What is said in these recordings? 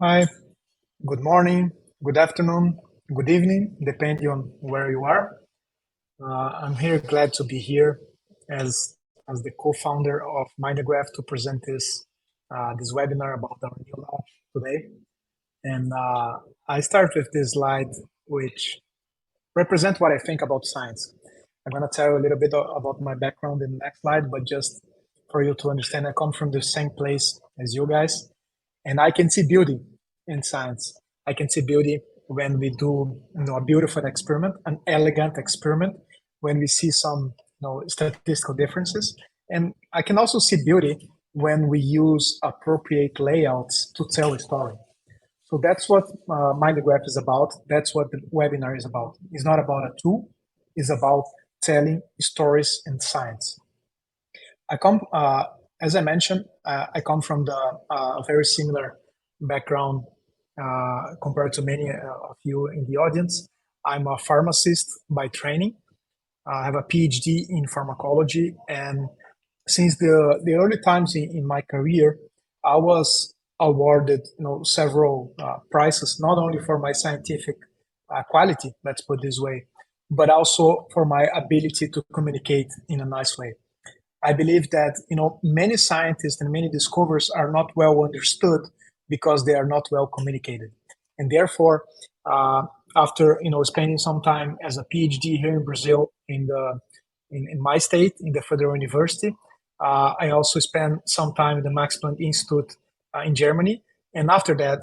Hi, good morning, good afternoon, good evening, depending on where you are. I'm here glad to be here as the co-founder of Mindgraph to present this webinar about our new launch today. And I start with this slide, which represent what I think about science. I'm going to tell you a little bit about my background in the next slide, but just for you to understand, I come from the same place as you guys, and I can see beauty in science. I can see beauty when we do, a beautiful experiment, an elegant experiment, when we see some, statistical differences, and I can also see beauty when we use appropriate layouts to tell a story. So that's what MindGraph is about. That's what the webinar is about. It's not about a tool. It's about telling stories in science. I come, as I mentioned, I come from a very similar background compared to many of you in the audience. I'm a pharmacist by training. I have a PhD in pharmacology, and since the early times in my career, I was awarded, several prizes, not only for my scientific quality, let's put it this way, but also for my ability to communicate in a nice way. I believe that many scientists and many discoveries are not well understood because they are not well communicated, and therefore, after spending some time as a PhD here in Brazil in my state in the Federal University, I also spent some time in the Max Planck Institute in Germany, and after that,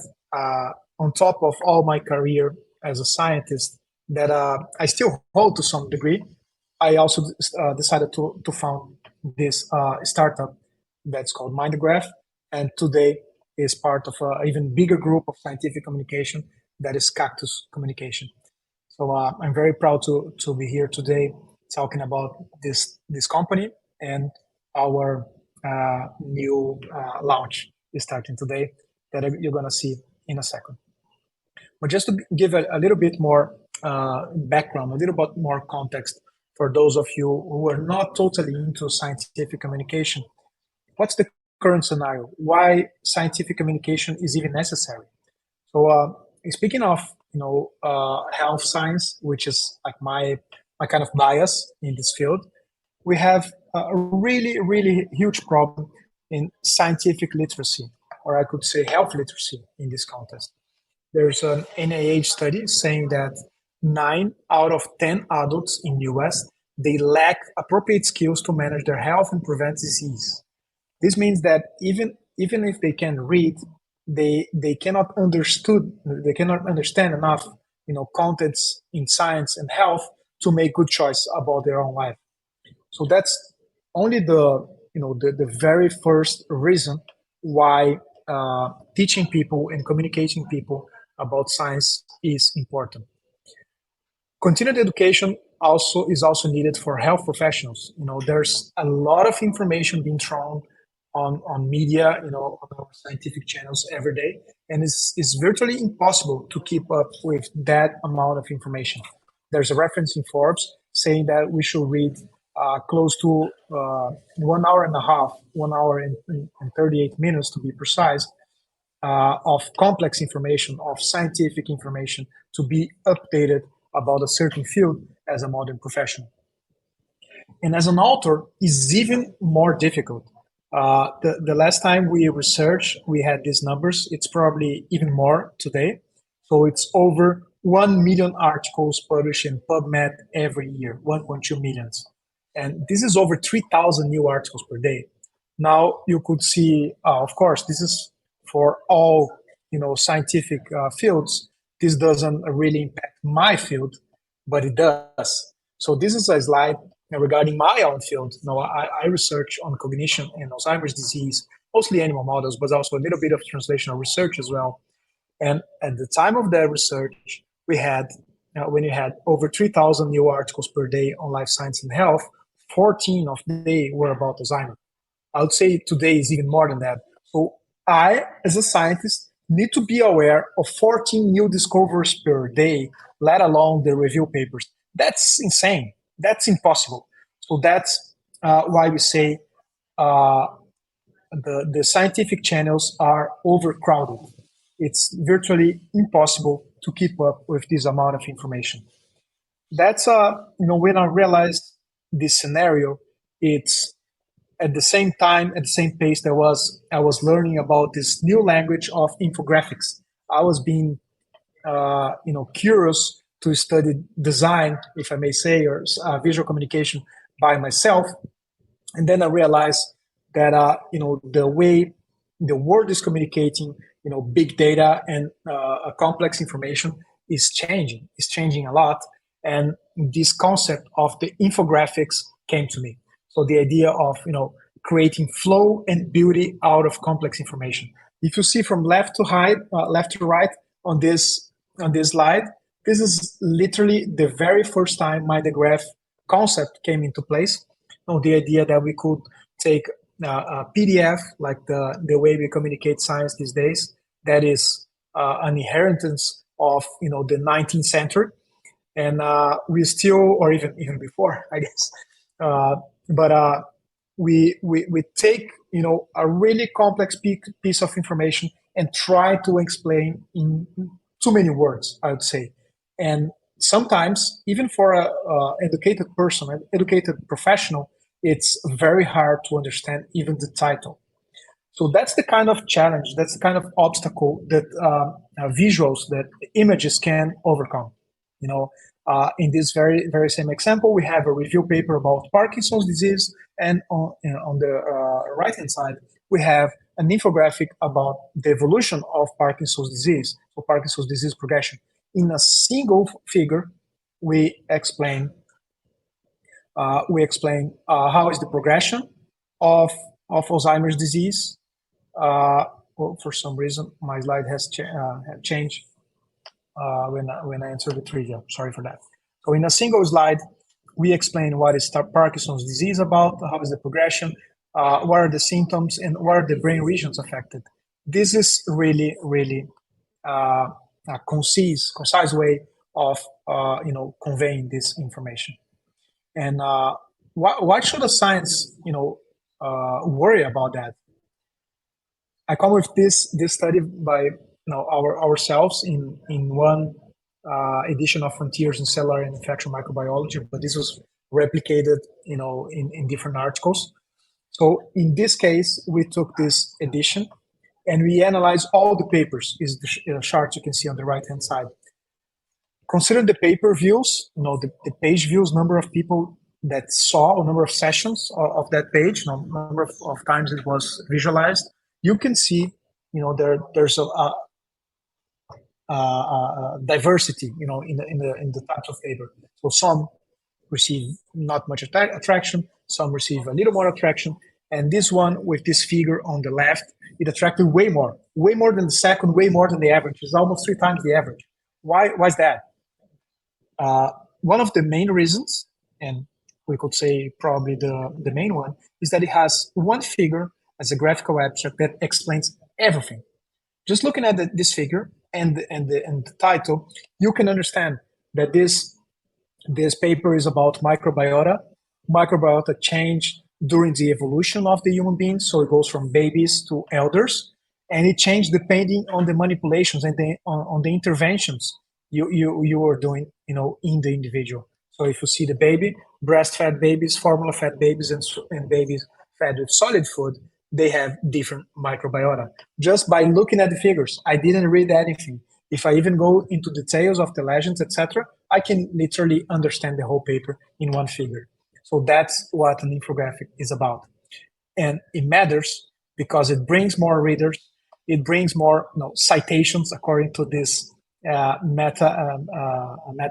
on top of all my career as a scientist that I still hold to some degree, I also decided to found this startup that's called MindGraph, and today is part of an even bigger group of scientific communication that is Cactus Communication. So I'm very proud to be here today talking about this company, and our new launch is starting today that you're going to see in a second. But just to give a little bit more background, a little bit more context for those of you who are not totally into scientific communication, what's the current scenario? Why scientific communication is even necessary? So speaking of health science, which is like my kind of bias in this field, we have a really huge problem in scientific literacy, or I could say health literacy in this context. There's an NIH study saying that 9 out of 10 adults in the US, they lack appropriate skills to manage their health and prevent disease. This means that even if they can read, they cannot understand enough contents in science and health to make good choice about their own life. So that's only the very first reason why teaching people and communicating people about science is important. Continued education is also needed for health professionals. There's a lot of information being thrown on media, on our scientific channels every day, and it's virtually impossible to keep up with that amount of information. There's a reference in Forbes saying that we should read close to 1 hour and a half, 1 hour and 38 minutes to be precise, of complex information, of scientific information to be updated about a certain field as a modern professional. And as an author, is even more difficult. The last time we researched, we had these numbers. It's probably even more today. So it's over 1 million articles published in PubMed every year, 1.2 millions. And this is over 3,000 new articles per day. Now you could see, of course, this is for all scientific fields. This doesn't really impact my field, but it does. So this is a slide regarding my own field. I research on cognition and Alzheimer's disease, mostly animal models, but also a little bit of translational research as well. And at the time of that research, we had, when you had over 3,000 new articles per day on life science and health, 14 of they were about Alzheimer's. I would say today is even more than that. So I, as a scientist, need to be aware of 14 new discoveries per day, let alone the review papers. That's insane. That's impossible. So that's why we say the scientific channels are overcrowded. it's virtually impossible to keep up with this amount of information. That's when I realized this scenario, it's at the same time, at the same pace that I was learning about this new language of infographics. I was being curious to study design, if I may say, or visual communication by myself. And then I realized that the way the world is communicating, big data and complex information is changing a lot. And this concept of the infographics came to me. So the idea of creating flow and beauty out of complex information. If you see from left to right on this slide, this is literally the very first time my graph concept came into place. The idea that we could take a PDF, like the way we communicate science these days, that is an inheritance of the 19th century, and we still, or even before, I guess. But we take a really complex piece of information and try to explain in too many words, I would say. And sometimes, even for an educated person, an educated professional, it's very hard to understand even the title. So that's the kind of challenge, that's the kind of obstacle that visuals, that images can overcome. In this very, very same example, we have a review paper about Parkinson's disease, and on the right-hand side, we have an infographic about the evolution of Parkinson's disease, so Parkinson's disease progression. In a single figure, we explain how is the progression of Alzheimer's disease. Well, for some reason, my slide has changed when I answered the trivia. Sorry for that. So in a single slide, we explain what is Parkinson's disease about, how is the progression, what are the symptoms, and what are the brain regions affected. This is really, really a concise way of conveying this information. And why should a science worry about that? I come with this study by ourselves in one edition of Frontiers in Cellular and Infection Microbiology, but this was replicated in different articles. So in this case, we took this edition and we analyzed all the papers. Is the chart you can see on the right hand side. Consider the paper views, the page views, number of people that saw, or number of sessions of that page, number of times it was visualized. You can see, there's a diversity, in the types of paper. So some receive not much attraction, some receive a little more attraction, and this one with this figure on the left, it attracted way more than the second, way more than the average. It's almost 3 times the average. Why is that? One of the main reasons, and we could say probably the main one, is that it has one figure as a graphical abstract that explains everything. Just looking at this figure and the title, you can understand that this paper is about microbiota change during the evolution of the human being. So it goes from babies to elders, and it changed depending on the manipulations and on the interventions you are doing, in the individual. So if you see the baby, breastfed babies, formula fed babies, and babies fed with solid food, they have different microbiota. Just by looking at the figures, I didn't read anything. If I even go into details of the legends, etc., I can literally understand the whole paper in one figure. So that's what an infographic is about. And it matters because it brings more readers, it brings more citations according to this meta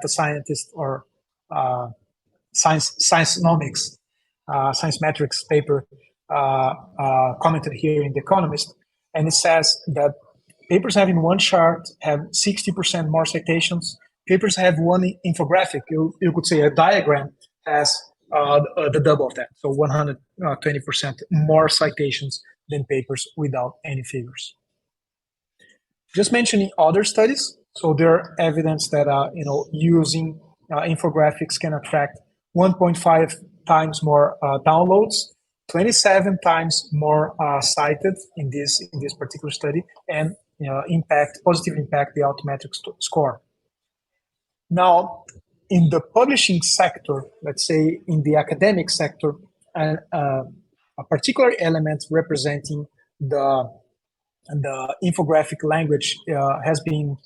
scientist or science metrics paper commented here in The Economist, and it says that papers having one chart have 60% more citations. Papers have one infographic, you could say a diagram, has the double of that, so 120% more citations than papers without any figures. Just mentioning other studies, so there are evidence that using infographics can attract 1.5 times more downloads, 27 times more cited in this particular study, and positive impact the Altmetric score. Now, in the publishing sector, let's say in the academic sector, a particular element representing the infographic language has been,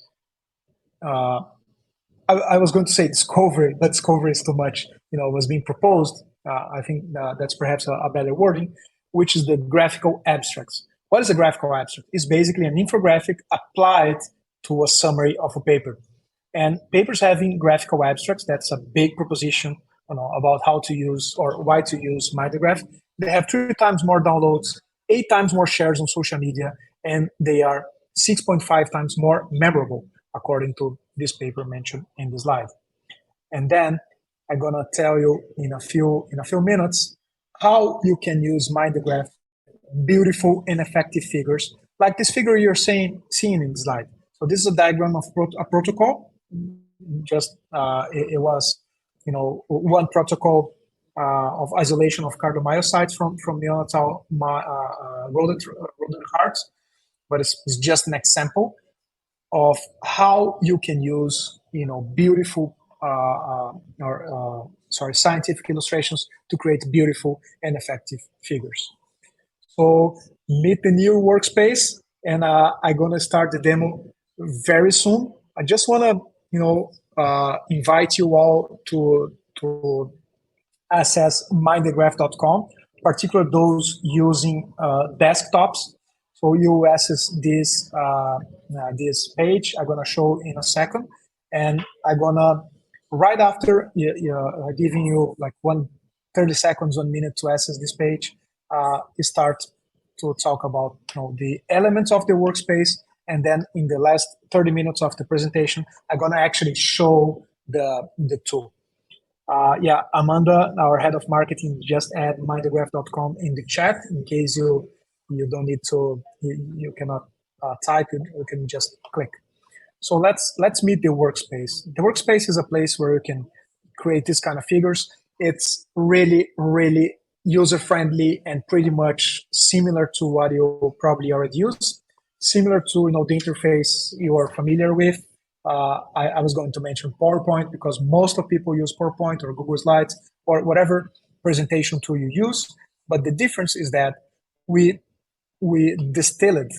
I was going to say discovery, but discovery is too much, was being proposed. I think that's perhaps a better wording, which is the graphical abstracts. What is a graphical abstract? It's basically an infographic applied to a summary of a paper. And papers having graphical abstracts, that's a big proposition about how to use or why to use MinderGraph. They have 3 times more downloads, 8 times more shares on social media, and they are 6.5 times more memorable, according to this paper mentioned in the slide. And then I'm gonna tell you in a few minutes how you can use MinderGraph beautiful and effective figures, like this figure you're seeing in the slide. So this is a diagram of a protocol. Just it was, one protocol of isolation of cardiomyocytes from neonatal rodent hearts, but it's just an example of how you can use, beautiful scientific illustrations to create beautiful and effective figures. So meet the new workspace, and I'm gonna start the demo very soon. I just wanna, invite you all to access mindergraph.com, particularly those using desktops. So you access this page. I'm gonna show in a second, and I'm gonna right after giving you like 30 seconds, 1 minute to access this page. Start to talk about the elements of the workspace, and then in the last 30 minutes of the presentation, I'm gonna actually show the tool. Amanda, our head of marketing, just add mindergraph.com in the chat in case you don't need to, you cannot type it, you can just click. So let's meet the workspace. The workspace is a place where you can create this kind of figures. It's really, really user-friendly and pretty much similar to what you probably already use, similar to the interface you are familiar with. I was going to mention PowerPoint because most of people use PowerPoint or Google Slides or whatever presentation tool you use. But the difference is that we distilled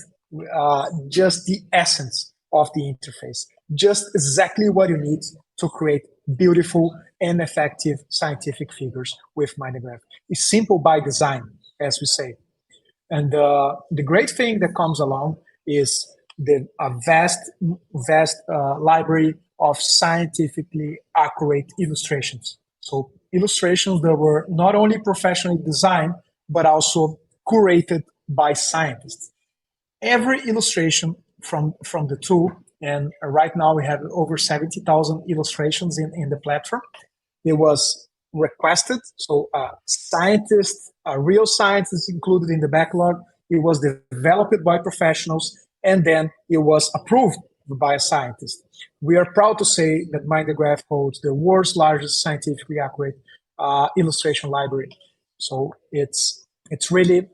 just the essence of the interface, just exactly what you need to create beautiful and effective scientific figures with MinderGraph. It's simple by design, as we say. And the great thing that comes along is the vast library of scientifically accurate illustrations. So illustrations that were not only professionally designed, but also curated by scientists. Every illustration from the tool, and right now we have over 70,000 illustrations in the platform. It was requested, so scientists, real scientists included in the backlog. It was developed by professionals, and then it was approved by a scientist. We are proud to say that MinderGraph holds the world's largest scientifically accurate illustration library. So it's really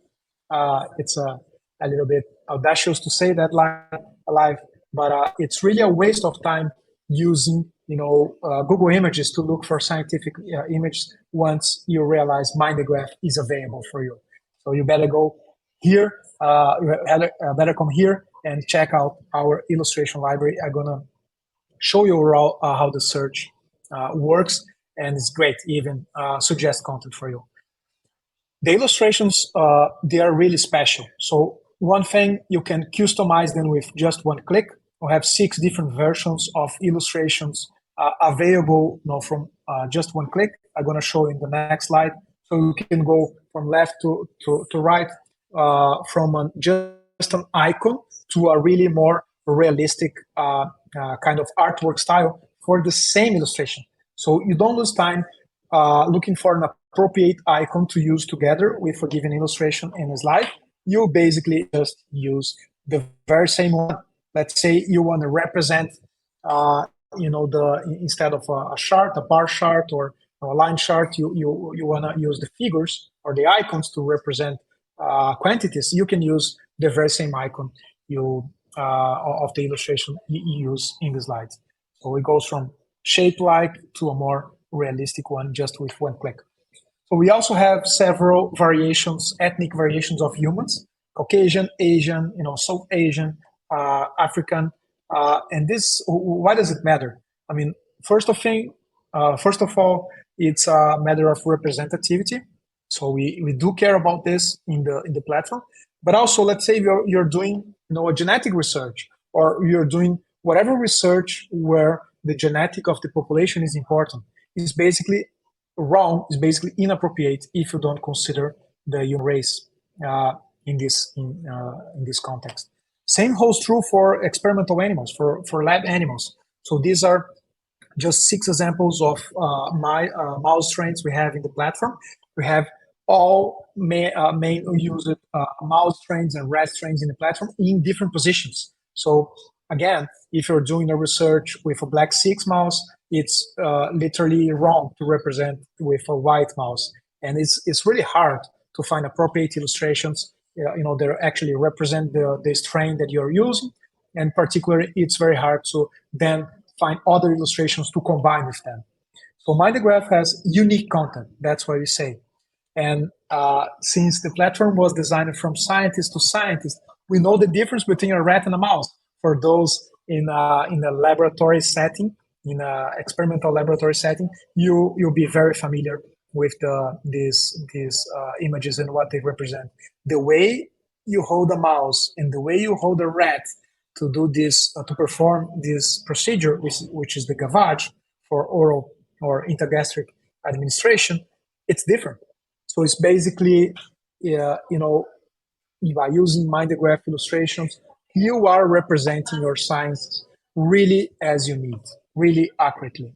it's a little bit audacious to say that live, but it's really a waste of time using Google Images to look for scientific images once you realize MinderGraph is available for you. So you better go here, better come here and check out our illustration library. I'm gonna show you how the search works, and it's great, even suggest content for you. The illustrations, they are really special. So one thing, you can customize them with just one click. We have 6 different versions of illustrations available from just one click. I'm gonna show in the next slide. So you can go from left to right, from just an icon to a really more realistic kind of artwork style for the same illustration. So you don't lose time looking for an appropriate icon to use together with a given illustration in a slide. You basically just use the very same one. Let's say you want to represent, instead of a chart, a bar chart or a line chart, you want to use the figures or the icons to represent quantities. You can use the very same icon. You of the illustration you use in the slides. So it goes from shape-like to a more realistic one just with one click. So we also have several variations, ethnic variations of humans: Caucasian, Asian, South Asian, African, and this. Why does it matter? I mean, first of all, it's a matter of representativity. So we do care about this in the platform. But also, let's say you're doing a genetic research, or you're doing whatever research where the genetic of the population is important. It's basically wrong, is basically inappropriate if you don't consider the human race in this context. Same holds true for experimental animals, for lab animals. So these are just 6 examples of my mouse strains we have in the platform. We have all main used mouse strains and rat strains in the platform in different positions. So again, if you're doing a research with a black 6 mouse, it's literally wrong to represent with a white mouse. And it's really hard to find appropriate illustrations that actually represent the strain that you're using. And particularly, it's very hard to then find other illustrations to combine with them. So MinderGraph has unique content. That's what we say. And since the platform was designed from scientist to scientist, we know the difference between a rat and a mouse. For those in a laboratory setting, in an experimental laboratory setting, you'll be very familiar with these images and what they represent. The way you hold a mouse and the way you hold a rat to do this, to perform this procedure, which is the gavage for oral or intragastric administration, it's different. So it's basically, by using MinderGraph illustrations, you are representing your science really as you need, really accurately.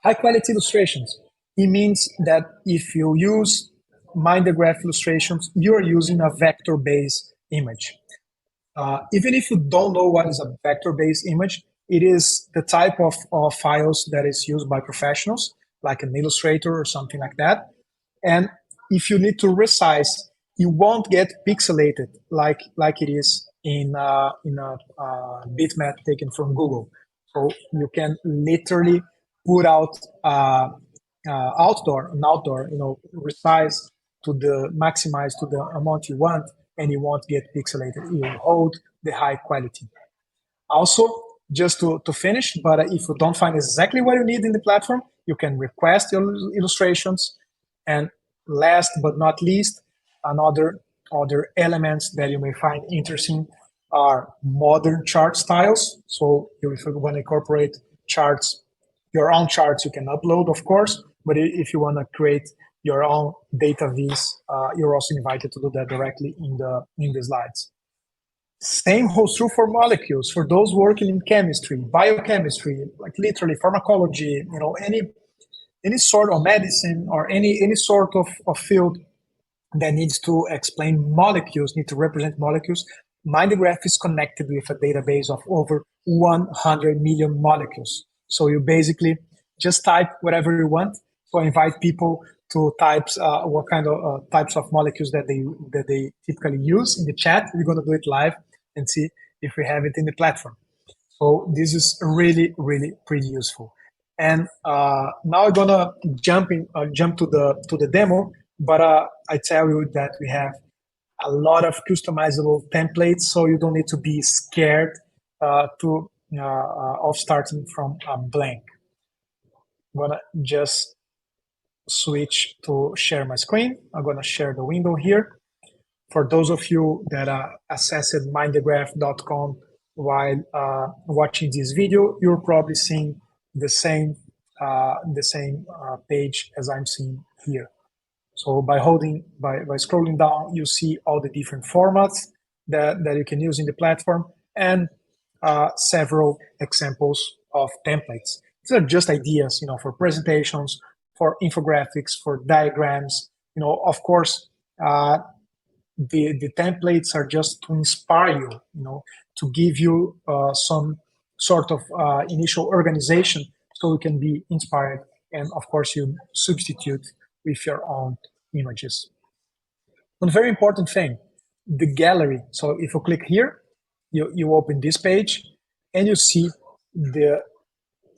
High quality illustrations. It means that if you use MinderGraph illustrations, you're using a vector-based image. Even if you don't know what is a vector-based image, it is the type of files that is used by professionals, like an Illustrator or something like that. And if you need to resize, you won't get pixelated like it is in a bitmap taken from Google. So you can literally put out outdoor, resize to the maximize to the amount you want, and you won't get pixelated. You will hold the high quality. Also, just to finish, but if you don't find exactly what you need in the platform, you can request your illustrations. And last but not least, other elements that you may find interesting are modern chart styles. So if you want to incorporate charts, your own charts, you can upload, of course. But if you want to create your own data viz, you're also invited to do that directly in the slides. Same holds true for molecules. For those working in chemistry, biochemistry, like literally pharmacology, any sort of medicine or any sort of field that needs to explain molecules, need to represent molecules, MinderGraph is connected with a database of over 100 million molecules. So you basically just type whatever you want. So I invite people to type what kind of types of molecules that they typically use in the chat. We're going to do it live and see if we have it in the platform. So this is really, really pretty useful. And now I'm gonna jump to the demo. But I tell you that we have a lot of customizable templates, so you don't need to be scared of starting from a blank. I'm gonna just switch to share my screen. I'm gonna share the window here. For those of you that accessed mindergraph.com while watching this video, you're probably seeing the same page as I'm seeing here. So by scrolling down, you see all the different formats that you can use in the platform and several examples of templates. These are just ideas, for presentations, for infographics, for diagrams. Of course, the templates are just to inspire you, to give you some sort of initial organization so you can be inspired. And of course, you substitute with your own images. One very important thing, the gallery. So if you click here, you open this page and you see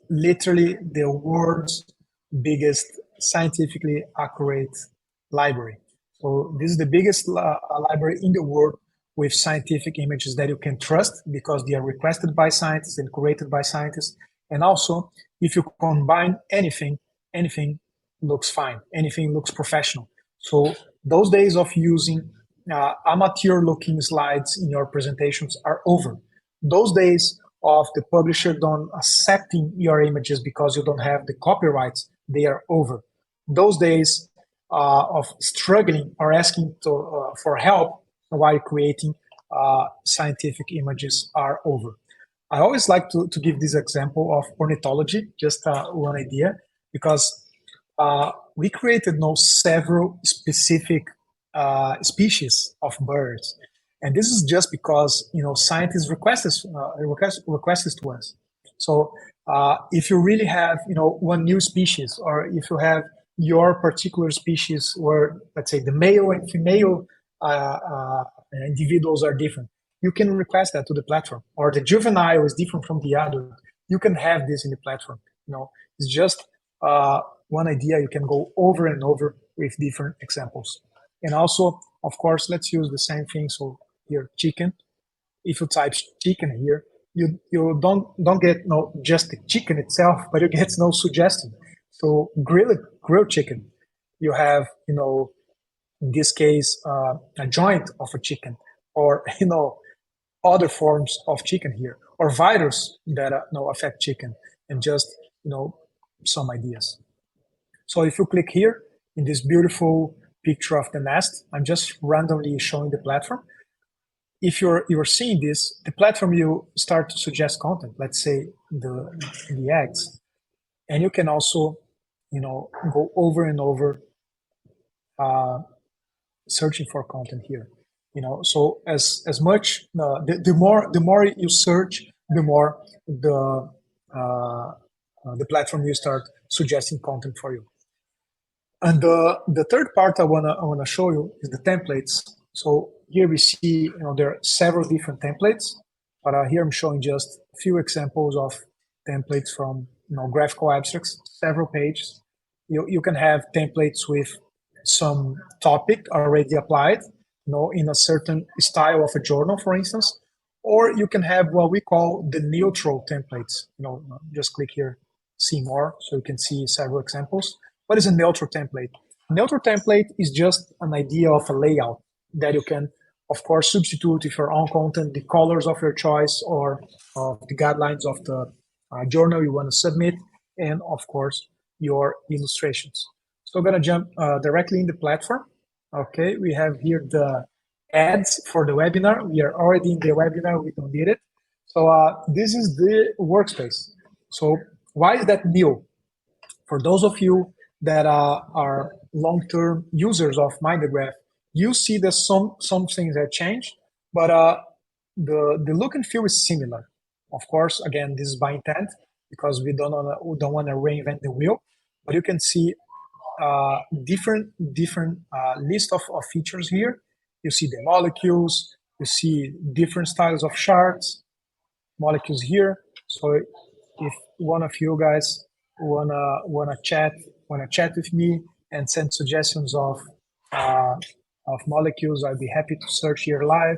literally the world's biggest scientifically accurate library. So this is the biggest library in the world with scientific images that you can trust because they are requested by scientists and curated by scientists. And also, if you combine anything looks fine. Anything looks professional. So those days of using amateur-looking slides in your presentations are over. Those days of the publisher don't accepting your images because you don't have the copyrights, they are over. Those days of struggling or asking for help while creating scientific images are over. I always like to give this example of ornithology, just one idea, because we created several specific species of birds. And this is just because scientists request this to us. So if you really have one new species, or if you have your particular species where, let's say, the male and female individuals are different, you can request that to the platform. Or the juvenile is different from the adult, you can have this in the platform. It's just one idea. You can go over and over with different examples. And also, of course, let's use the same thing. So here, chicken. If you type chicken here, you don't get just the chicken itself, but you get no suggestion. So grilled chicken. You have in this case a joint of a chicken, or other forms of chicken here, or virus that affect chicken, and just some ideas. So if you click here in this beautiful picture of the nest, I'm just randomly showing the platform. If you're seeing this, the platform, you start to suggest content, let's say the eggs, and you can also go over and over searching for content here. So as much the more you search, the more the platform will start suggesting content for you. And the third part I wanna show you is the templates. So here we see there are several different templates, but here I'm showing just a few examples of templates from graphical abstracts, several pages. You can have templates with some topic already applied, in a certain style of a journal, for instance, or you can have what we call the neutral templates. Just click here, see more, so you can see several examples. What is a neutral template? Neutral template is just an idea of a layout that you can, of course, substitute with your own content, the colors of your choice, or the guidelines of the journal you want to submit, and of course, your illustrations. So I'm going to jump directly in the platform. Okay, we have here the ads for the webinar. We are already in the webinar, we don't need it. So this is the workspace. So why is that new? For those of you that are long-term users of MinderGraph, you see that some things have changed, but the look and feel is similar. Of course, again, this is by intent because we don't want to reinvent the wheel, but you can see different list of features here. You see the molecules, you see different styles of charts, molecules here. So if one of you guys wanna chat with me and send suggestions of molecules, I'd be happy to search here live.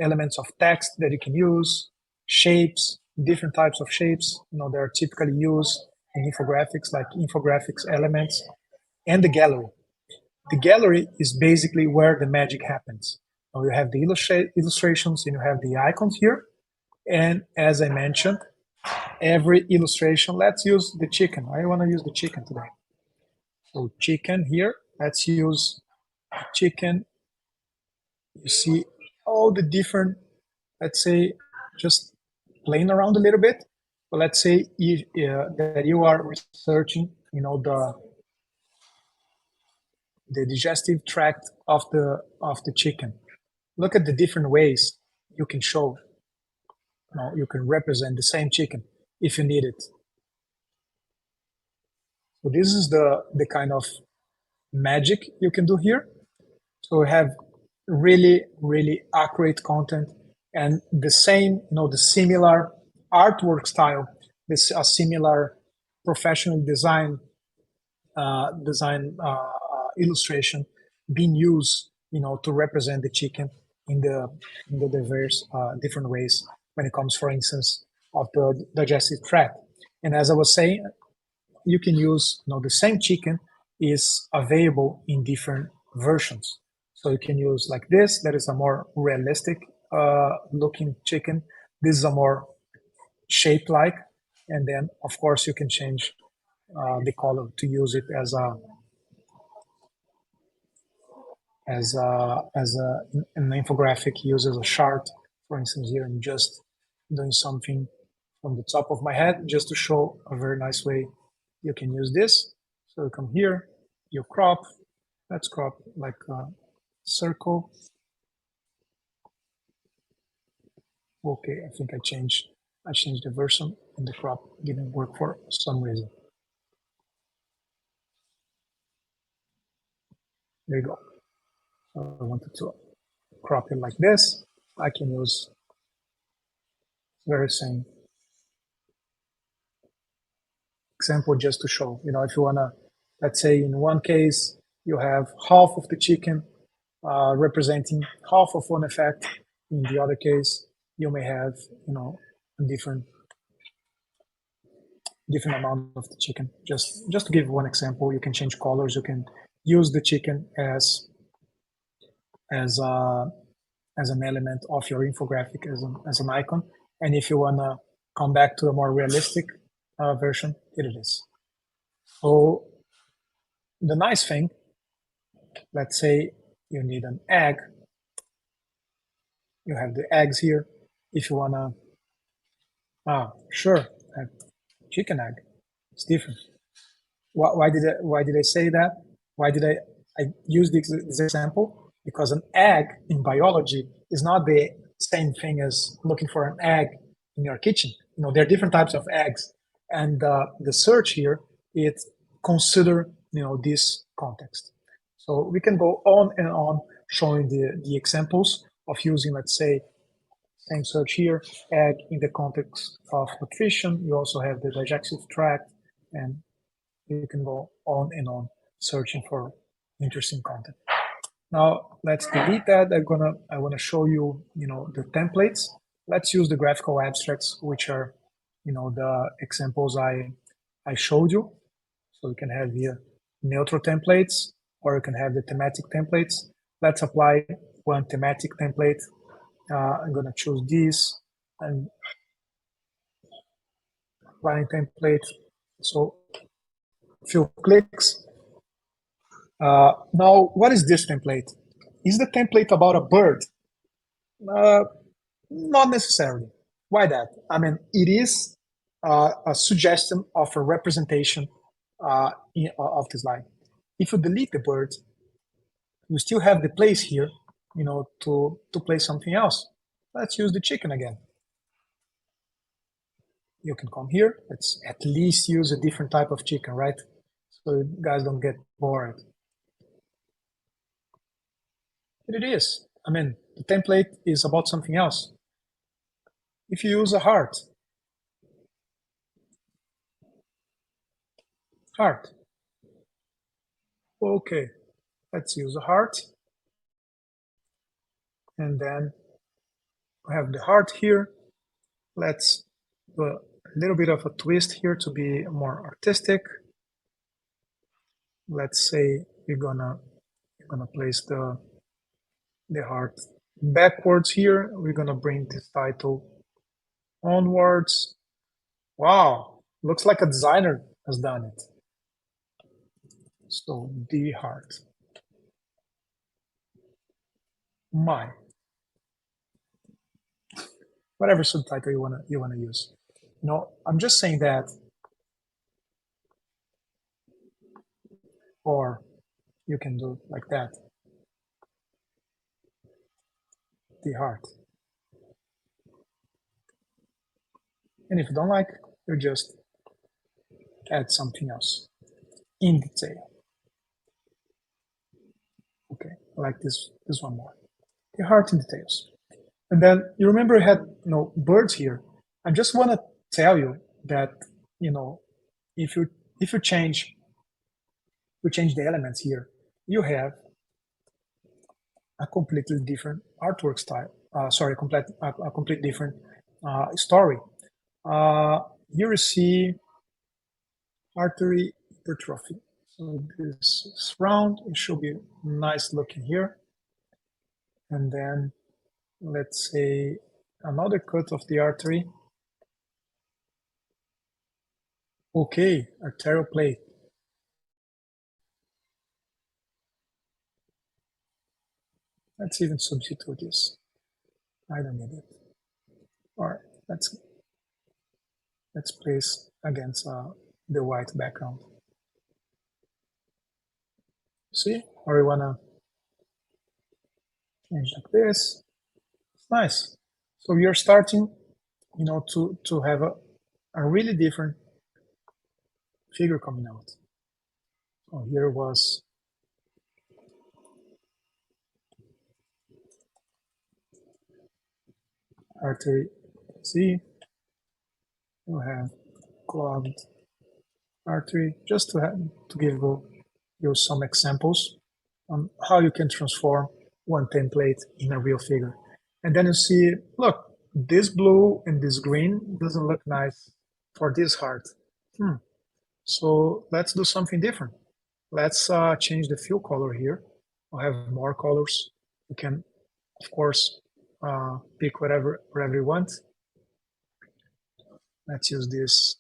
Elements of text that you can use, shapes, different types of shapes. They're typically used in infographics, like infographics elements, and the gallery. The gallery is basically where the magic happens. Now you have the illustrations and you have the icons here. And as I mentioned, every illustration, let's use the chicken. I want to use the chicken today. So chicken here, let's use chicken. You see all the different, let's say, just playing around a little bit. But let's say that you are researching, the digestive tract of the chicken. Look at the different ways you can show. You can represent the same chicken if you need it. So this is the kind of magic you can do here. So we have really, really accurate content And the same, the similar artwork style, this a similar professional design illustration being used, to represent the chicken in the diverse different ways when it comes, for instance, of the digestive tract. And as I was saying, you can use, the same chicken is available in different versions. So you can use like this, that is a more realistic looking chicken. This is a more shaped like, and then of course you can change the color to use it as an infographic, uses a chart. For instance, here I'm just doing something from the top of my head just to show a very nice way you can use this. So you come here, you crop. Let's crop like a circle. Okay, I think I changed the version and the crop didn't work for some reason. There you go. So I wanted to crop it like this. I can use very same example just to show, if you wanna, let's say in one case, you have half of the chicken representing half of one effect. In the other case, you may have, a different amount of the chicken. Just to give one example, you can change colors. You can use the chicken as an element of your infographic, as an icon. And if you wanna come back to a more realistic version, here it is. So the nice thing, let's say you need an egg. You have the eggs here. If you wanna, sure, chicken egg. It's different. Why did I say that? Why did I use this example? Because an egg in biology is not the same thing as looking for an egg in your kitchen. There are different types of eggs, and the search here, it consider this context. So we can go on and on showing the examples of using, let's say, same search here, egg in the context of nutrition. You also have the digestive tract, and you can go on and on searching for interesting content. Now let's delete that. I want to show you, the templates. Let's use the graphical abstracts, which are, the examples I showed you. So you can have here neutral templates, or you can have the thematic templates. Let's apply one thematic template. I'm going to choose this and applying template. So a few clicks. Now, what is this template? Is the template about a bird? Not necessarily. Why that? I mean, it is a suggestion of a representation of the slide. If you delete the bird, you still have the place here, to place something else. Let's use the chicken again. You can come here. Let's at least use a different type of chicken, right? So you guys don't get bored. It is. I mean, the template is about something else. If you use a heart, okay, let's use a heart. And then we have the heart here. Let's do a little bit of a twist here to be more artistic. Let's say you're gonna place the heart backwards here. We're gonna bring this title onwards. Wow, looks like a designer has done it. So the heart. My. Whatever subtitle you wanna use. I'm just saying that, or you can do it like that. The heart. And if you don't like, you just add something else in detail. Okay, I like this one more. The heart in details. And then you remember I had birds here. I just want to tell you that if you if you change the elements here, you have a completely different artwork style. Sorry, a complete different story. Here you see artery hypertrophy. So this is round. It should be nice looking here. And then let's say another cut of the artery. Okay, arterial plate. Let's even substitute this. I don't need it. Or let's place against the white background. See, or we wanna change like this. It's nice. So you're starting, to have a really different figure coming out. So here was artery C. You have clogged artery. Just to give you some examples on how you can transform one template in a real figure. And then you see, look, this blue and this green doesn't look nice for this heart. So let's do something different. Let's change the fill color here. We'll have more colors. You can, of course, pick whatever you want. Let's use this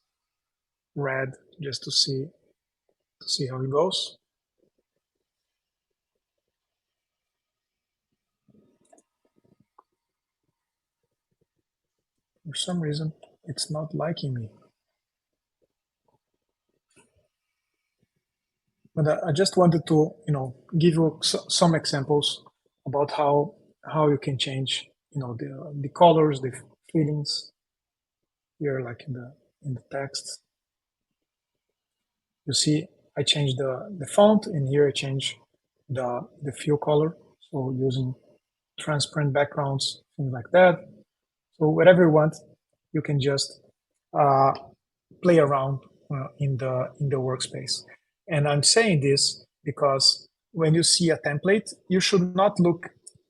red just to see how it goes. For some reason, it's not liking me. But I just wanted to, give you some examples about how you can change, the colors, the feelings here, like in the text. You see, I changed the font, and here I change the fill color. So using transparent backgrounds, things like that. So whatever you want, you can just play around in the workspace. And I'm saying this because when you see a template, you should not look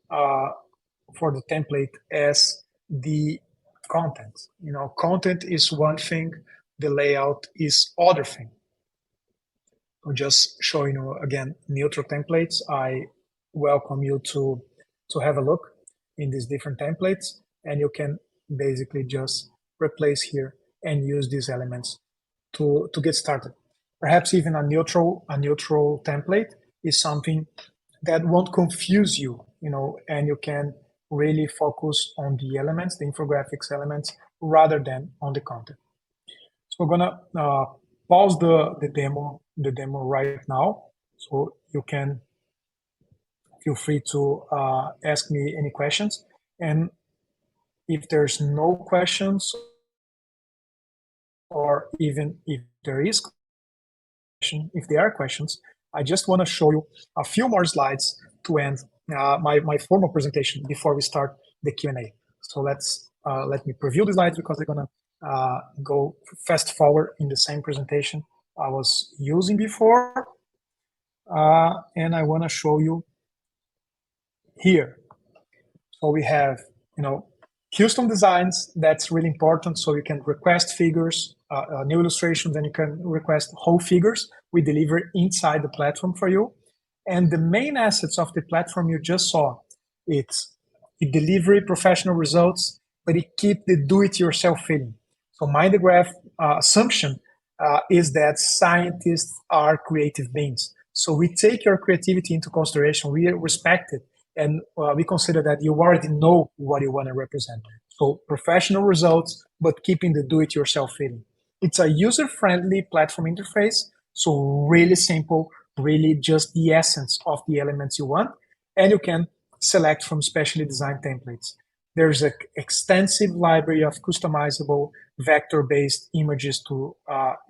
for the template as the content. Content is one thing, the layout is other thing. I'm just showing you again neutral templates. I welcome you to have a look in these different templates, and you can basically just replace here and use these elements to get started. Perhaps even a neutral template is something that won't confuse you, and you can really focus on the elements, the infographics elements, rather than on the content. So we're gonna pause the demo right now, so you can feel free to ask me any questions. And if there's no questions, or even if there are questions, I just want to show you a few more slides to end my formal presentation before we start the Q&A. So let me preview the slides, because they're gonna go fast forward in the same presentation I was using before, and I want to show you here. So we have custom designs. That's really important. So you can request figures, new illustrations, and you can request whole figures. We deliver inside the platform for you. And the main assets of the platform you just saw, it delivery professional results, but it keep the do-it-yourself feeling. So MindGraph assumption is that scientists are creative beings. So we take your creativity into consideration. We respect it. And we consider that you already know what you want to represent. So professional results, but keeping the do-it-yourself feeling. It's a user-friendly platform interface. So really simple, really just the essence of the elements you want. And you can select from specially designed templates. There's an extensive library of customizable vector-based images to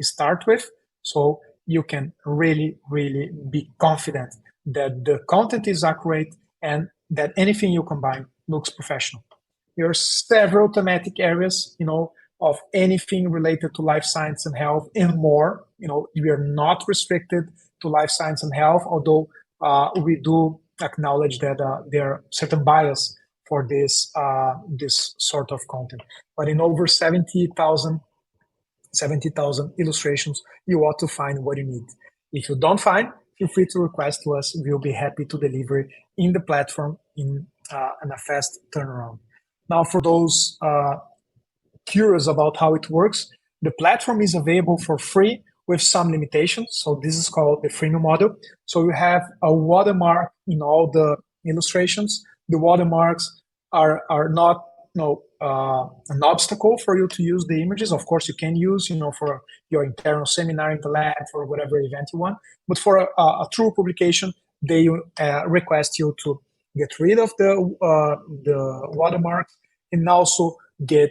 start with. So you can really, really be confident that the content is accurate and that anything you combine looks professional. There are several thematic areas, of anything related to life science and health and more. We are not restricted to life science and health, although we do acknowledge that there are certain bias for this sort of content. But in over 70,000 illustrations, you ought to find what you need. If you don't find, feel free to request to us. We'll be happy to deliver in the platform in a fast turnaround. Now, for those curious about how it works, the platform is available for free with some limitations. So this is called the freemium model. So you have a watermark in all the illustrations. The watermarks are not an obstacle for you to use the images. Of course, you can use, for your internal seminar in the lab, for whatever event you want. But for a true publication, they request you to get rid of the watermarks and also get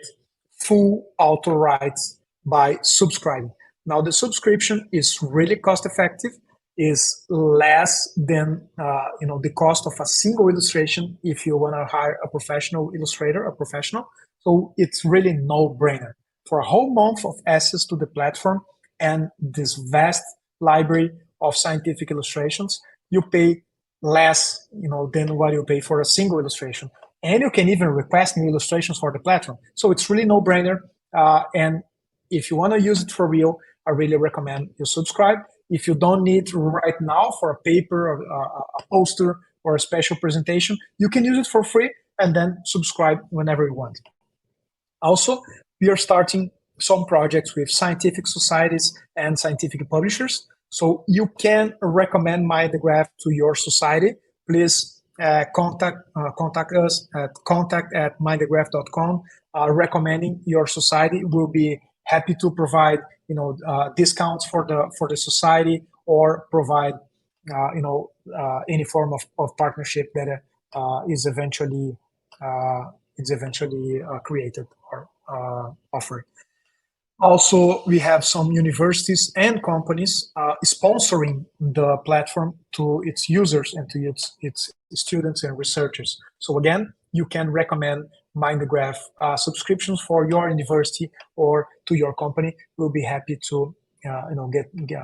full author rights by subscribing. Now, the subscription is really cost effective, is less than the cost of a single illustration if you want to hire a professional illustrator, a professional. So it's really no-brainer. For a whole month of access to the platform and this vast library of scientific illustrations, you pay less than what you pay for a single illustration. And you can even request new illustrations for the platform. So it's really no-brainer. And if you want to use it for real, I really recommend you subscribe. If you don't need right now for a paper, or a poster, or a special presentation, you can use it for free and then subscribe whenever you want. Also, we are starting some projects with scientific societies and scientific publishers. So you can recommend MindGraph to your society. Please contact us at contact@mindgraph.com. Recommending your society. We'll be happy to provide discounts for the society, or provide any form of partnership that is eventually created or offered. Also, we have some universities and companies sponsoring the platform to its users and to its students and researchers. So again, you can recommend MindGraph subscriptions for your university or to your company. We'll be happy to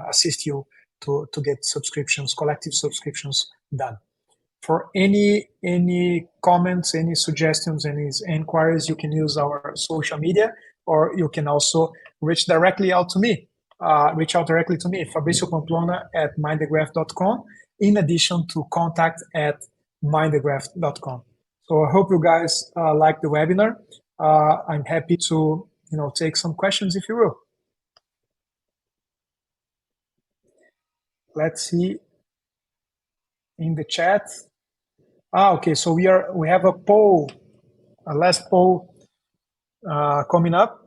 assist you to get subscriptions, collective subscriptions done. For any comments, any suggestions, any inquiries, you can use our social media, or you can also reach directly out to me. Reach out directly to me, Fabricio Pamplona at mindgraph.com, in addition to contact@mindgraph.com. So I hope you guys like the webinar. I'm happy to take some questions if you will. Let's see in the chat. Okay, so we have a poll, a last poll coming up.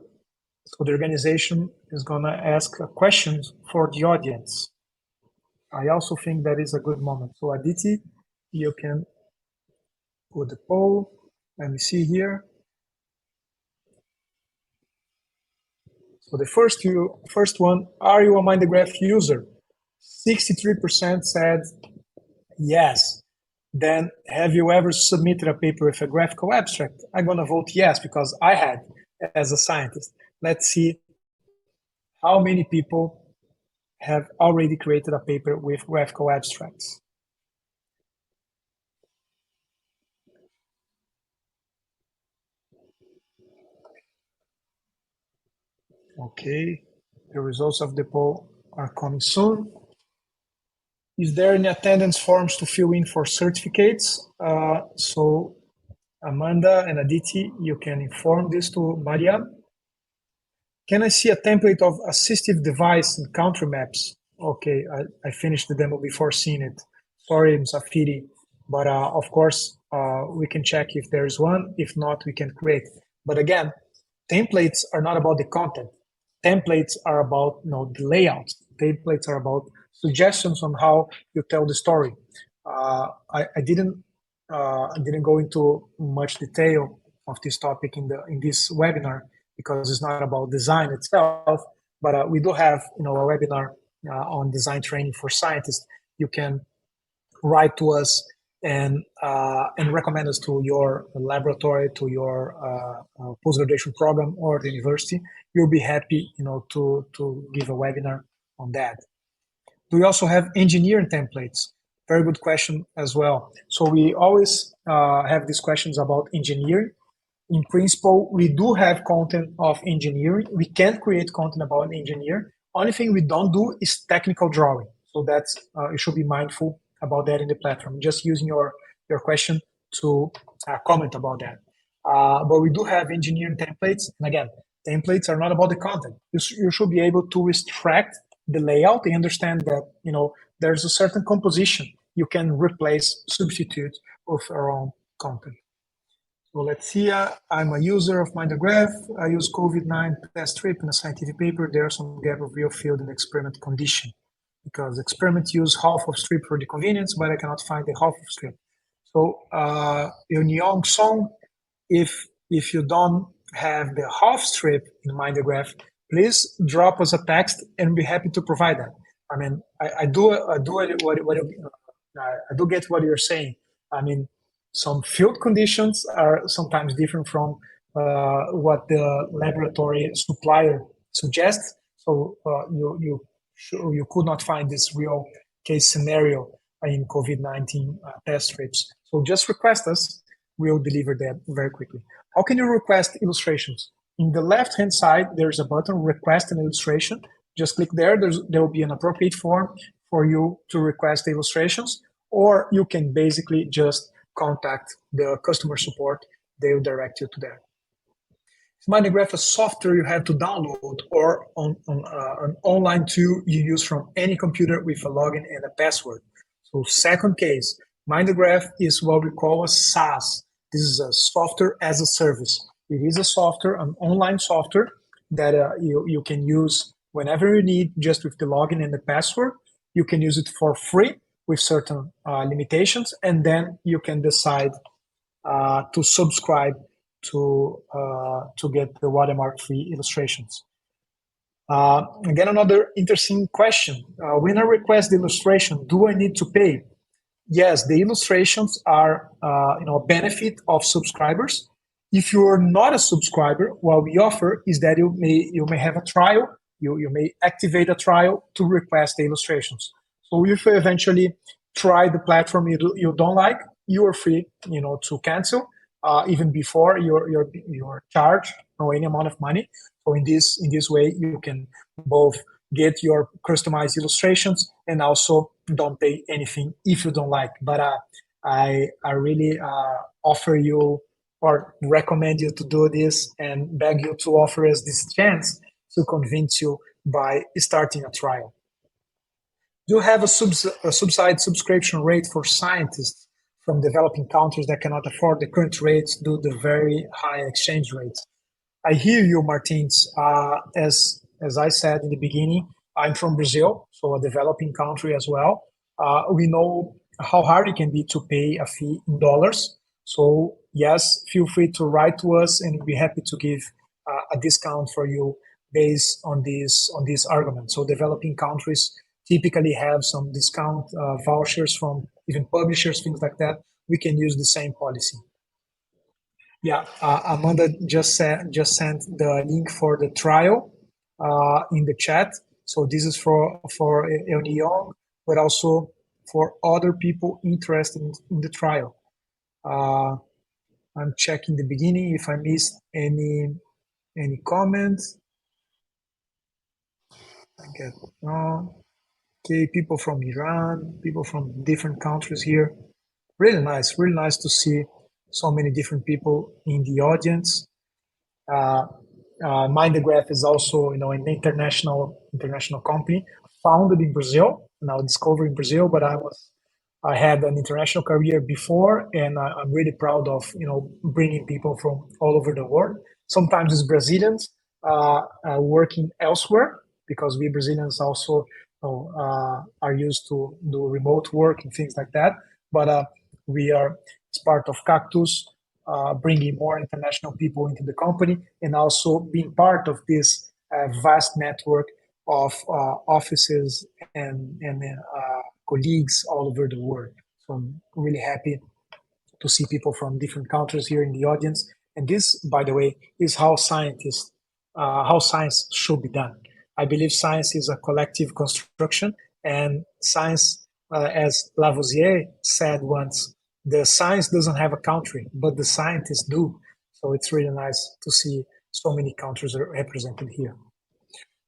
So the organization is gonna ask questions for the audience. I also think that is a good moment. So Aditi, you can put the poll. Let me see here. So the first one, are you a MindGraph user? 63% said yes. Then, have you ever submitted a paper with a graphical abstract? I'm gonna vote yes, because I had as a scientist. Let's see how many people have already created a paper with graphical abstracts. Okay, the results of the poll are coming soon. Is there any attendance forms to fill in for certificates? So Amanda and Aditi, you can inform this to Maria. Can I see a template of assistive device and country maps? Okay, I finished the demo before seeing it. Sorry, Msafiri, but of course, we can check if there is one. If not, we can create. But again, templates are not about the content. Templates are about the layout. Templates are about suggestions on how you tell the story. I didn't go into much detail of this topic in this webinar, because it's not about design itself, but we do have a webinar on design training for scientists. You can write to us and recommend us to your laboratory, to your post-graduation program or the university, you'll be happy, to give a webinar on that. Do we also have engineering templates? Very good question as well. So we always have these questions about engineering. In principle, we do have content of engineering. We can create content about engineering. Only thing we don't do is technical drawing. So that's you should be mindful about that in the platform. Just using your question to comment about that. But we do have engineering templates. And again, templates are not about the content. You should be able to extract the layout and understand that there's a certain composition you can replace, substitute with our own content. So let's see, I'm a user of MinderGraph. I use COVID-19 test strip in a scientific paper. There's some gap of real field in the experiment condition because experiment use half of strip for the convenience, but I cannot find the half of strip. So in Young Song, if you don't have the half strip in MinderGraph, please drop us a text and be happy to provide that. I mean, I do get what you're saying. I mean, some field conditions are sometimes different from what the laboratory supplier suggests. So you could not find this real case scenario in COVID-19 test strips. So just request us. We'll deliver that very quickly. How can you request illustrations? In the left-hand side, there's a button, request an illustration. Just click there. There will be an appropriate form for you to request the illustrations, or you can basically just contact the customer support. They'll direct you to that. Is MinderGraph a software you have to download or an online tool you use from any computer with a login and a password? So second case, MinderGraph is what we call a SaaS. This is a software as a service. It is a software, an online software that you can use whenever you need, just with the login and the password. You can use it for free with certain limitations, and then you can decide to subscribe to get the watermark-free illustrations. Again, another interesting question. When I request the illustration, do I need to pay? Yes, the illustrations are a benefit of subscribers. If you are not a subscriber, what we offer is that you may have a trial. You may activate a trial to request the illustrations. So if you eventually try the platform you don't like, you are free, to cancel even before you're charged any amount of money. So in this way, you can both get your customized illustrations and also don't pay anything if you don't like. But I really offer you or recommend you to do this and beg you to offer us this chance to convince you by starting a trial. Do you have a subsidized subscription rate for scientists from developing countries that cannot afford the current rates due to the very high exchange rates? I hear you, Martins. As I said in the beginning, I'm from Brazil, so a developing country as well. We know how hard it can be to pay a fee in dollars. So yes, feel free to write to us, and we'll be happy to give a discount for you based on this argument. So developing countries typically have some discount vouchers from even publishers, things like that. We can use the same policy. Yeah, Amanda just sent the link for the trial in the chat. So this is for Euni Young, but also for other people interested in the trial. I'm checking the beginning if I missed any comments. I get okay, people from Iran, people from different countries here. Really nice to see so many different people in the audience. MinderGraph is also, an international company founded in Brazil, now discovered in Brazil, but I had an international career before, and I'm really proud of, bringing people from all over the world. Sometimes it's Brazilians working elsewhere, because we Brazilians also are used to do remote work and things like that. But we are, as part of Cactus, bringing more international people into the company, and also being part of this vast network of offices and colleagues all over the world. So I'm really happy to see people from different countries here in the audience. And this, by the way, is how science should be done. I believe science is a collective construction, and science, as Lavoisier said once, the science doesn't have a country, but the scientists do. So it's really nice to see so many countries are represented here.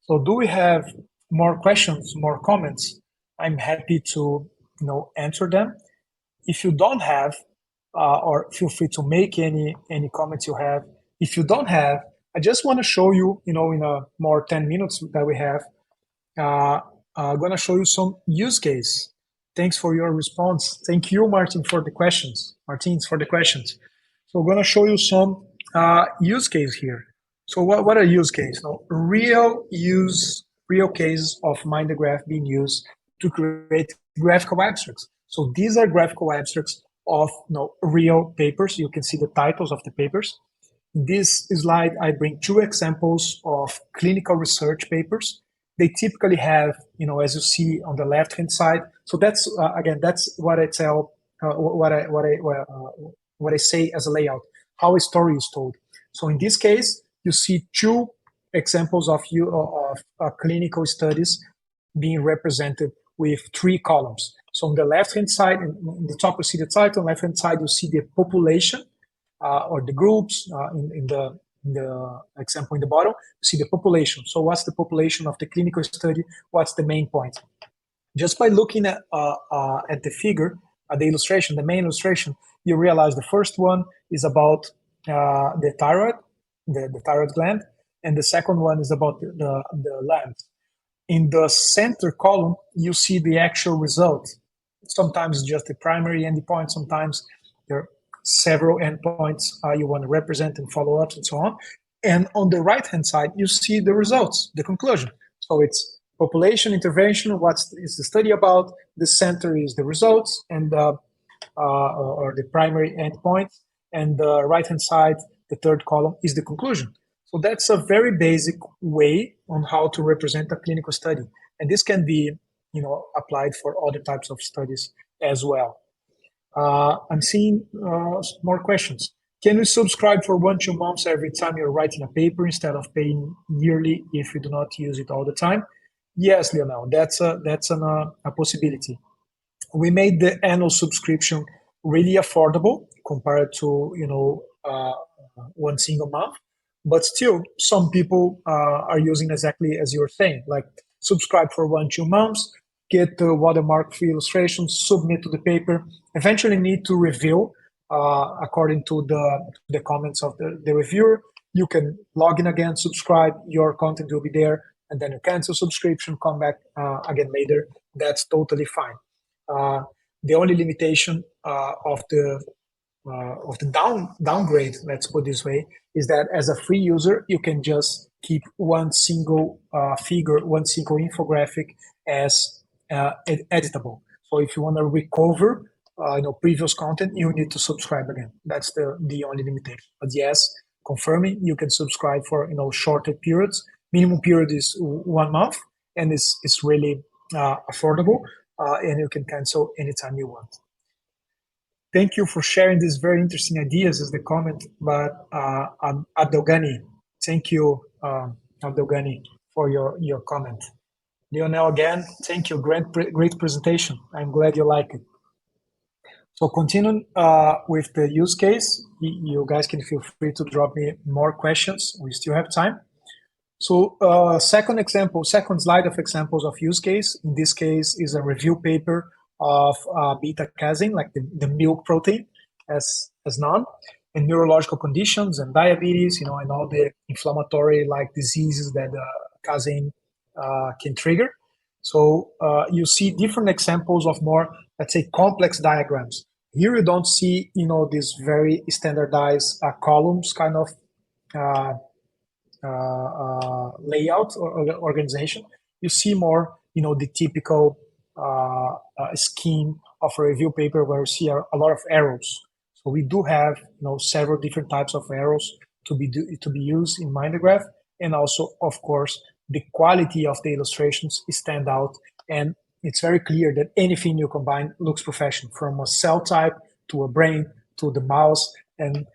So do we have more questions, more comments? I'm happy to answer them. If you don't have, or feel free to make any comments you have. If you don't have, I just want to show you, in a more 10 minutes that we have, I'm going to show you some use case. Thanks for your response. Thank you, Martins, for the questions. So I'm going to show you some use case here. So what are use case? Real cases of MinderGraph being used to create graphical abstracts. So these are graphical abstracts of real papers. You can see the titles of the papers. In this slide, I bring two examples of clinical research papers. They typically have, as you see on the left-hand side. So that's again, that's what I tell, what I say as a layout, how a story is told. So in this case, you see two examples of clinical studies being represented with three columns. So on the left-hand side, in the top, you see the title. On the left-hand side, you see the population or the groups. In the example in the bottom, you see the population. So what's the population of the clinical study? What's the main point? Just by looking at the figure, the illustration, the main illustration, you realize the first one is about the thyroid, the thyroid gland, and the second one is about the lens. In the center column, you see the actual result. Sometimes just the primary endpoint, sometimes there are several endpoints you want to represent and follow up and so on. And on the right-hand side, you see the results, the conclusion. So it's population intervention, what is the study about, the center is the results, and or the primary endpoint, and the right-hand side, the third column, is the conclusion. So that's a very basic way on how to represent a clinical study. And this can be, applied for other types of studies as well. I'm seeing more questions. Can you subscribe for 1-2 months every time you're writing a paper instead of paying yearly if you do not use it all the time? Yes, Lionel, that's a possibility. We made the annual subscription really affordable compared to one single month. But still, some people are using exactly as you're saying, like subscribe for 1-2 months, get the watermark-free illustrations, submit to the paper, eventually need to review according to the comments of the reviewer. You can log in again, subscribe, your content will be there, and then you cancel subscription, come back again later. That's totally fine. The only limitation of the downgrade, let's put this way, is that as a free user, you can just keep one single figure, one single infographic as editable. So if you want to recover previous content, you need to subscribe again. That's the only limitation. But yes, confirming, you can subscribe for shorter periods. Minimum period is 1 month, and it's really affordable, and you can cancel anytime you want. Thank you for sharing these very interesting ideas as the comment, but Abdelghani, thank you, Abdelghani, for your comment. Lionel, again, thank you, great presentation. I'm glad you like it. So continuing with the use case, you guys can feel free to drop me more questions. We still have time. So second slide of examples of use case. In this case is a review paper of beta-casein, like the milk protein, as known, and neurological conditions and diabetes, and all the inflammatory like diseases that casein can trigger. So you see different examples of more, let's say, complex diagrams. Here you don't see, these very standardized columns kind of layout or organization. You see more, the typical scheme of a review paper where you see a lot of arrows. So we do have, several different types of arrows to be used in MinderGraph, and also, of course, the quality of the illustrations stand out, and it's very clear that anything you combine looks professional, from a cell type to a brain to the mouse, and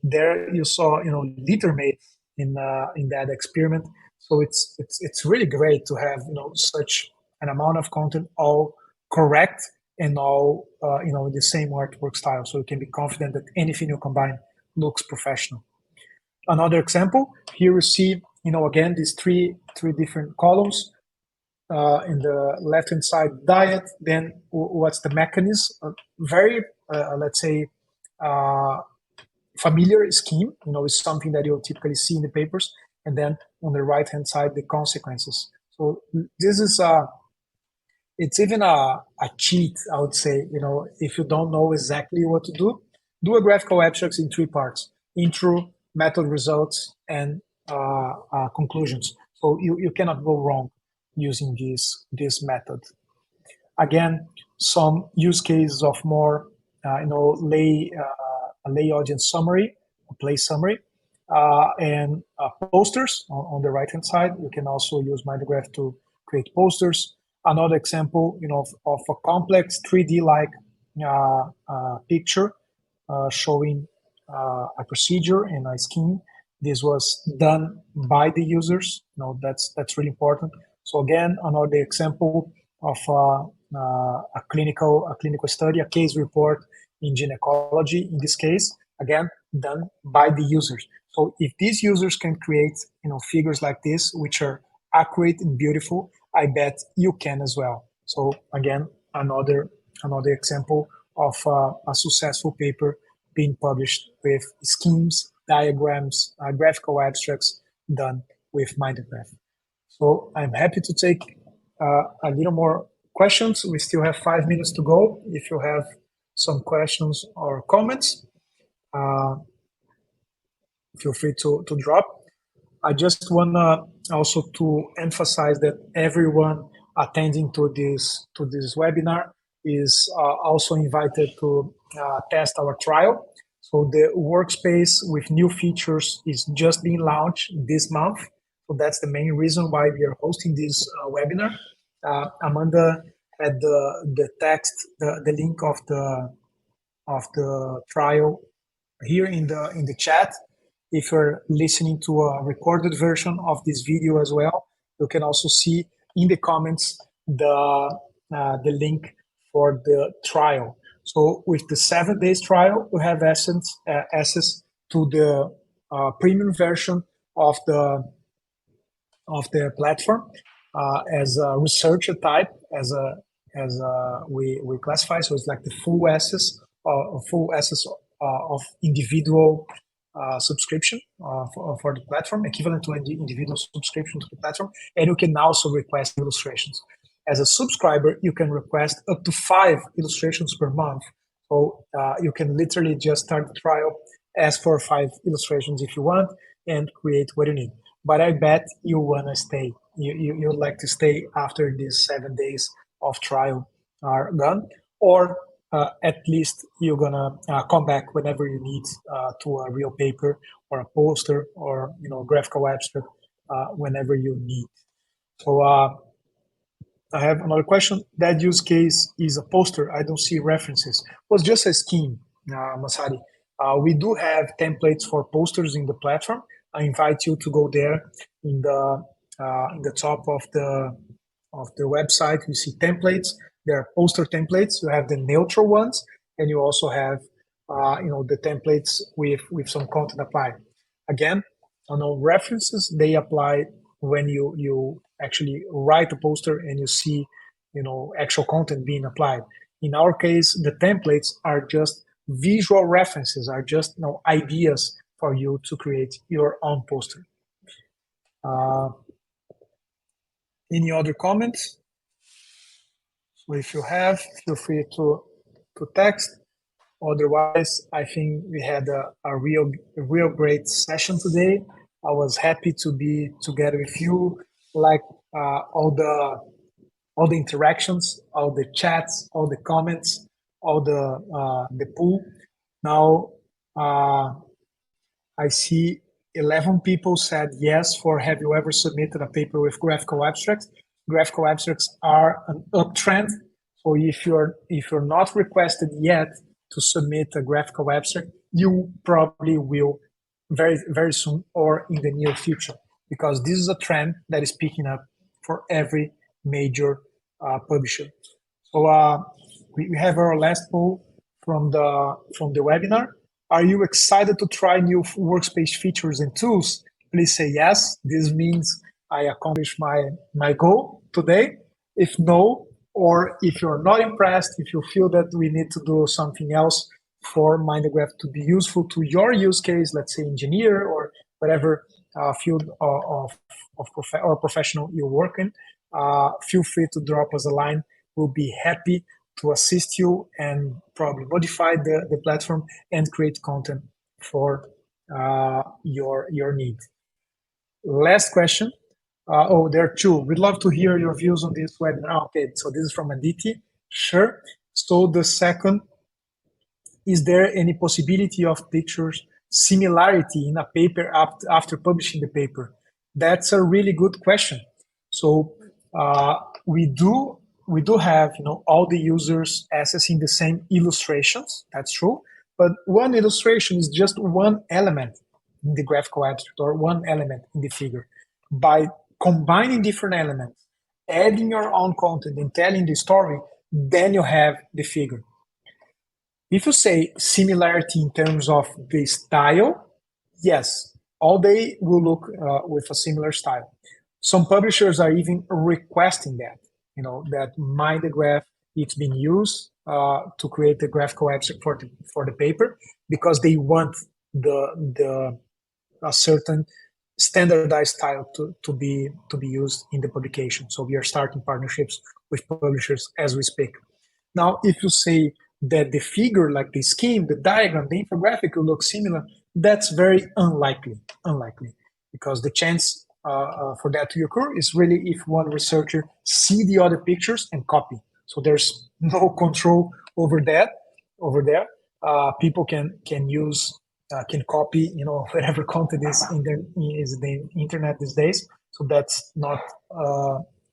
there you saw liter mates in that experiment. So it's really great to have such an amount of content all correct and all in the same artwork style. So you can be confident that anything you combine looks professional. Another example here you see again these three different columns. In the left-hand side, diet, then what's the mechanism? Very, let's say, familiar scheme, is something that you'll typically see in the papers. And then on the right-hand side, the consequences. So this is it's even a cheat, I would say. If you don't know exactly what to do a graphical abstracts in three parts: intro, method, results, and conclusions. So you cannot go wrong using this method. Again, some use cases of more lay audience summary, play summary, and posters on the right hand side. You can also use MinderGraph to create posters. Another example of a complex 3D like picture showing a procedure and a scheme. This was done by the users. That's really important. So again, another example of a clinical study, a case report in gynecology. In this case, again, done by the users. So if these users can create figures like this, which are accurate and beautiful, I bet you can as well. So again, another example of a successful paper being published with schemes, diagrams, graphical abstracts done with MinderGraph. So I'm happy to take a little more questions. We still have 5 minutes to go. If you have some questions or comments, feel free to drop. I just want also to emphasize that everyone attending to this webinar is also invited to test our trial. So the workspace with new features is just being launched this month. So that's the main reason why we are hosting this webinar. Amanda had the text, the link of the trial here in the chat. If you're listening to a recorded version of this video as well, you can also see in the comments the link for the trial. So with the 7 days trial, you have access to the premium version of the platform as a researcher type, as we classify. So it's like the full access of individual subscription for the platform, equivalent to an individual subscription to the platform. And you can also request illustrations. As a subscriber, you can request up to 5 illustrations per month. So you can literally just start the trial, ask for 5 illustrations if you want, and create what you need. But I bet you want to stay. You'd like to stay after these 7 days of trial are done, or at least you're gonna come back whenever you need to a real paper or a poster or graphical abstract whenever you need. So I have another question. That use case is a poster. I don't see references. It was just a scheme, Masari. We do have templates for posters in the platform. I invite you to go there in the top of the website. You see templates. There are poster templates. You have the neutral ones, and you also have the templates with some content applied. Again, references, they apply when you actually write a poster and you see actual content being applied. In our case, the templates are just visual references, are just ideas for you to create your own poster. Any other comments? So if you have, feel free to text. Otherwise, I think we had a real great session today. I was happy to be together with you, like all the interactions, all the chats, all the comments, all the pool. Now I see 11 people said yes for have you ever submitted a paper with graphical abstracts. graphical abstracts are an uptrend. So if you're not requested yet to submit a graphical abstract, you probably will very soon or in the near future, because this is a trend that is picking up for every major publisher. So we have our last poll from the webinar. Are you excited to try new workspace features and tools? Please say yes. This means I accomplished my goal today. If no, or if you're not impressed, if you feel that we need to do something else for MinderGraph to be useful to your use case, let's say engineer or whatever field of or professional you work in, feel free to drop us a line. We'll be happy to assist you and probably modify the platform and create content for your need. Last question. There are two. We'd love to hear your views on this webinar. Okay, so this is from Aditi. Sure. So the second, is there any possibility of pictures similarity in a paper after publishing the paper? That's a really good question. So we do have all the users accessing the same illustrations. That's true. But one illustration is just one element in the graphical abstract or one element in the figure. By combining different elements, adding your own content and telling the story, then you have the figure. If you say similarity in terms of the style, yes, all they will look with a similar style. Some publishers are even requesting that, that MinderGraph, it's been used to create the graphical abstract for the paper, because they want a certain standardized style to be used in the publication. So we are starting partnerships with publishers as we speak. Now, if you say that the figure, like the scheme, the diagram, the infographic will look similar, that's very unlikely, because the chance for that to occur is really if one researcher see the other pictures and copy. So there's no control over that. Over there, people can copy, whatever content is in the internet these days. So that's not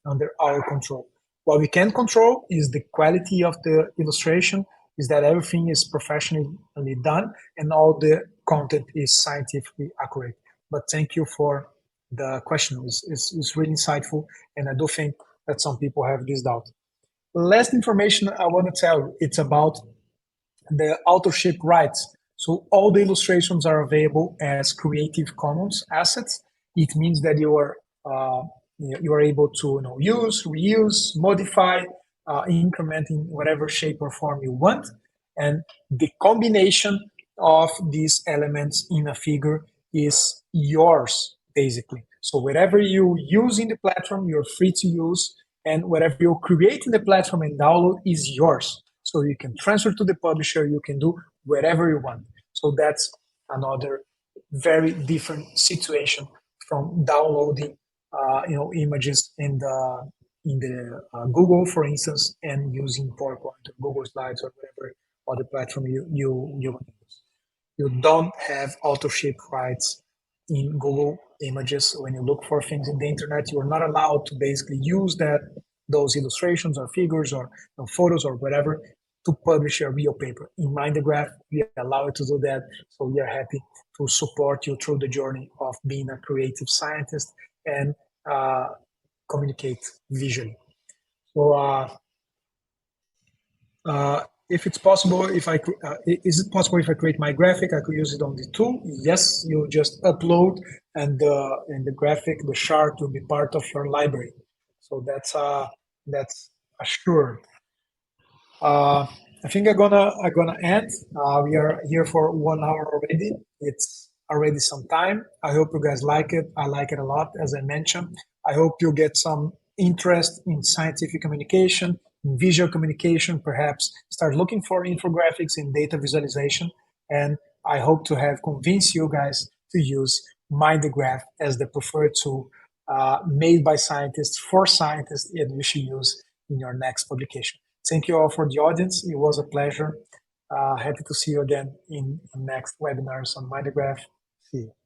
under our control. What we can control is the quality of the illustration, is that everything is professionally done and all the content is scientifically accurate. But thank you for the question. It's really insightful, and I do think that some people have this doubt. Last information I want to tell you, it's about the authorship rights. So all the illustrations are available as Creative Commons assets. It means that you are able to use, reuse, modify, increment in whatever shape or form you want. And the combination of these elements in a figure is yours, basically. So whatever you use in the platform, you're free to use. And whatever you create in the platform and download is yours. So you can transfer to the publisher, you can do whatever you want. So that's another very different situation from downloading images in the Google, for instance, and using PowerPoint or Google Slides or whatever other platform you use. You don't have authorship rights in Google Images. When you look for things in the internet, you are not allowed to basically use those illustrations or figures or photos or whatever to publish a real paper. In MinderGraph, we allow you to do that. So we are happy to support you through the journey of being a creative scientist and communicate visually. So if it's possible, is it possible if I create my graphic, I could use it on the tool? Yes, you just upload and the graphic, the chart will be part of your library. So that's assured. I think I'm gonna end. We are here for 1 hour already. It's already some time. I hope you guys like it. I like it a lot, as I mentioned. I hope you get some interest in scientific communication, in visual communication, perhaps start looking for infographics and data visualization. And I hope to have convinced you guys to use MinderGraph as the preferred tool made by scientists for scientists, and you should use in your next publication. Thank you all for the audience. It was a pleasure. Happy to see you again in next webinars on MinderGraph. See you.